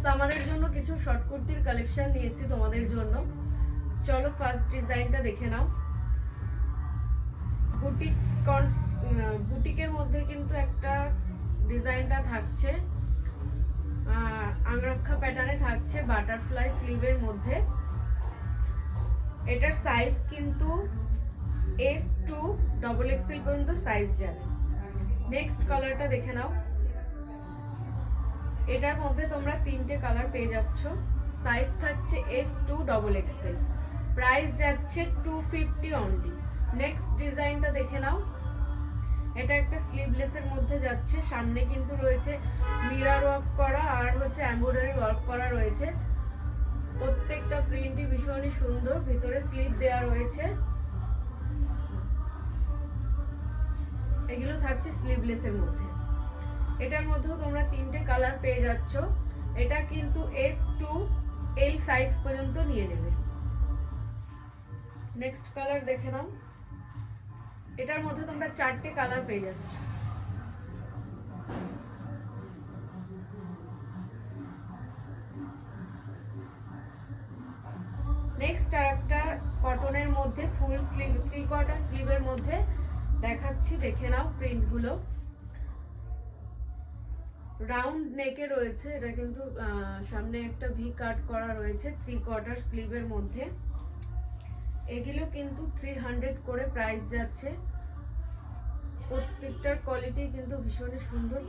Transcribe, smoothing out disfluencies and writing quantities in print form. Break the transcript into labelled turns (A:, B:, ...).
A: সামারের জন্য কিছু শর্ট কুর্তির কালেকশন নিয়েছি তোমাদের জন্য। চলো ফার্স্ট ডিজাইনটা দেখে নাও। বুটিকের মধ্যে কিন্তু একটা ডিজাইনটা থাকছে, আংরক্ষা প্যাটার্নে থাকছে, বাটারফ্লাই স্লিভের মধ্যে। এটার সাইজ কিন্তু S2 XXL পর্যন্ত সাইজ যাবে। নেক্সট কালারটা দেখে নাও। এটার মধ্যে তোমরা তিনটে কালার পেয়ে যাচ্ছ। সাইজ থাকছে S2 XXL, প্রাইস যাচ্ছে 250 অনলি। নেক্সট ডিজাইনটা দেখে নাও। এটা একটা স্লিভলেসের মধ্যে যাচ্ছে, সামনে কিন্তু রয়েছে মিরর ওয়ার্ক করা আর হচ্ছে এমব্রয়ডারি ওয়ার্ক করা রয়েছে। প্রত্যেকটা প্রিন্টই ভীষণই সুন্দর, ভিতরে স্লিভ দেওয়া রয়েছে। এগুলো থাকছে স্লিভলেসের মধ্যে। এটার মধ্যেও তোমরা তিনটে কালার পেয়ে যাচ্ছ। এটা কিন্তু S2L সাইজ পর্যন্ত নিয়ে নেবে। নেক্সট কালার দেখে নাও। এটার মধ্যে তোমরা চারটে কালার পেয়ে যাচ্ছ। নেক্সট আর একটা কটনের মধ্যে ফুল স্লিভ 3/4 স্লিভের মধ্যে দেখাচ্ছি, দেখে নাও প্রিন্টগুলো। রাউন্ড নেকে রয়েছে, এটা কিন্তু সামনে একটা ভি কাট করা রয়েছে 3/4 স্লিভের মধ্যে। এগুলো কিন্তু 300 করে প্রাইস যাচ্ছে। প্রত্যেকটার কোয়ালিটি কিন্তু ভীষণ সুন্দর।